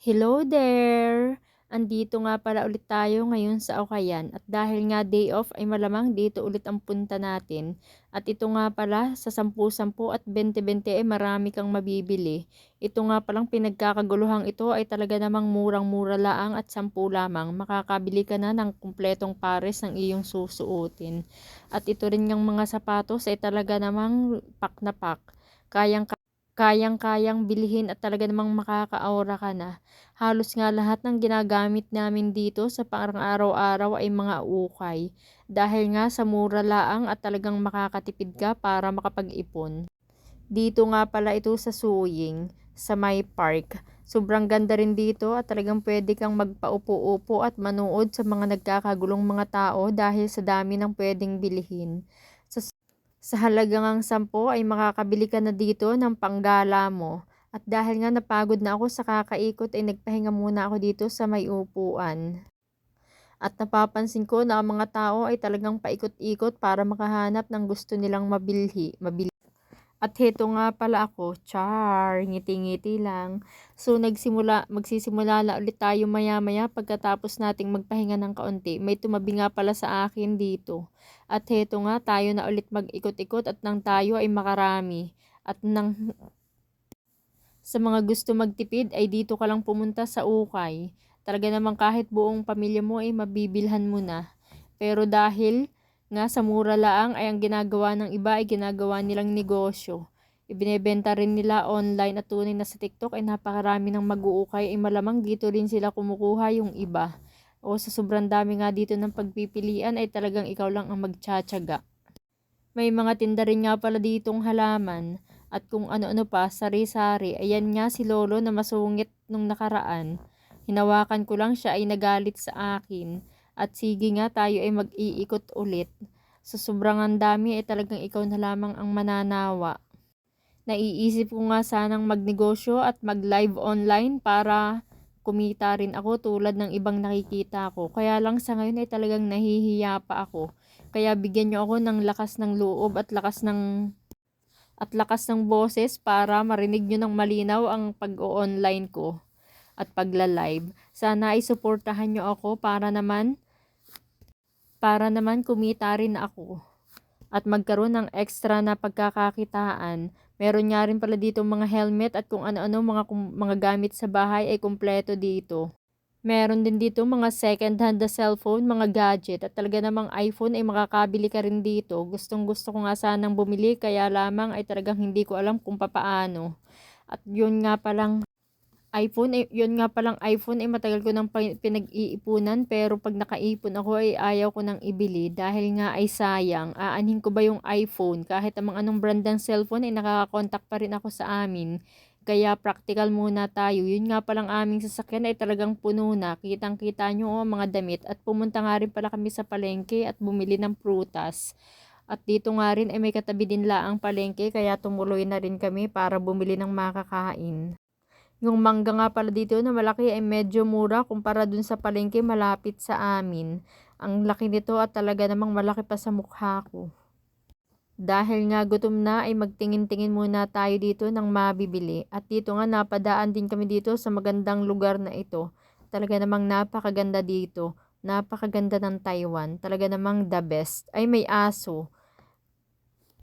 Hello there! Andito nga pala ulit tayo ngayon sa Ukayan at dahil nga day off ay malamang dito ulit ang punta natin. At ito nga pala sa 10-10 at 20-20 ay marami kang mabibili. Ito nga palang pinagkakaguluhang ito ay talaga namang murang-mura laang at 10 lamang. Makakabili ka na ng kumpletong pares ng iyong susuotin. At ito rin yung mga sapatos ay talaga namang pak na pak. Kayang-kayang bilhin at talaga namang makaka-aura ka na. Halos nga lahat ng ginagamit namin dito sa pang-araw-araw ay mga ukay. Dahil nga sa mura laang at talagang makakatipid ka para makapag-ipon. Dito nga pala ito sa Suying, sa may park. Sobrang ganda rin dito at talagang pwede kang magpaupo-upo at manood sa mga nagkakagulong mga tao dahil sa dami ng pwedeng bilhin. Sa halagang 10 ay makakabili ka na dito ng panggala mo. At dahil nga napagod na ako sa kakaikot ay nagpahinga muna ako dito sa may upuan. At napapansin ko na ang mga tao ay talagang paikot-ikot para makahanap ng gusto nilang mabili. At heto nga pala ako, char, ngiti-ngiti lang. So magsisimula na ulit tayo maya-maya pagkatapos nating magpahinga ng kaunti. May tumabi nga pala sa akin dito. At heto nga tayo na ulit mag-ikot-ikot at nang tayo ay makarami. At sa mga gusto magtipid ay dito ka lang pumunta sa ukay. Talaga namang kahit buong pamilya mo ay mabibilhan mo na. Pero dahil nga sa mura laang ay ang ginagawa ng iba ay ginagawa nilang negosyo. Ibinebenta rin nila online at tunay na sa TikTok ay napakarami ng mag-uukay ay malamang dito rin sila kumukuha yung iba. O sa sobrang dami nga dito ng pagpipilian ay talagang ikaw lang ang magtsatsaga. May mga tinda rin nga pala ditong halaman at kung ano-ano pa, sari-sari. Ayan nga si Lolo na masungit nung nakaraan. Hinawakan ko lang siya ay nagalit sa akin. At sige nga tayo ay mag-iikot ulit. Sa sobrang ang dami ay talagang ikaw na lamang ang mananawa. Naiisip ko nga sanang magnegosyo at mag-live online para kumita rin ako tulad ng ibang nakikita ko. Kaya lang sa ngayon ay talagang nahihiya pa ako. Kaya bigyan niyo ako ng lakas ng loob at lakas ng boses para marinig niyo ng malinaw ang pag-o-online ko at pagla-live. Sana ay suportahan niyo ako para naman kumita rin ako at magkaroon ng extra na pagkakakitaan. Meron nga rin pala dito mga helmet at kung ano-ano mga gamit sa bahay ay kumpleto dito. Meron din dito mga second hand na cellphone, mga gadget at talaga namang iPhone ay makakabili ka rin dito. Gustong gusto ko nga sanang bumili kaya lamang ay talagang hindi ko alam kung papaano. At yun nga palang iPhone ay matagal ko nang pinag-iipunan pero pag nakaipon ako ay ayaw ko nang ibili dahil nga ay sayang. Aanhin ko ba yung iPhone kahit amang anong brand ng cellphone ay nakaka-contact pa rin ako sa amin. Kaya practical muna tayo. Yun nga palang aming sasakyan ay talagang puno na. Kitang-kita nyo mga damit at pumunta nga rin pala kami sa palengke at bumili ng prutas. At dito nga rin ay may katabi din laang palengke kaya tumuloy na rin kami para bumili ng makakain. Yung mangga nga pala dito na malaki ay medyo mura kumpara dun sa palengke malapit sa amin. Ang laki nito at talaga namang malaki pa sa mukha ko. Dahil nga gutom na ay magtingin-tingin muna tayo dito ng mabibili. At dito nga napadaan din kami dito sa magandang lugar na ito. Talaga namang napakaganda dito. Napakaganda ng Taiwan. Talaga namang the best. Ay may aso.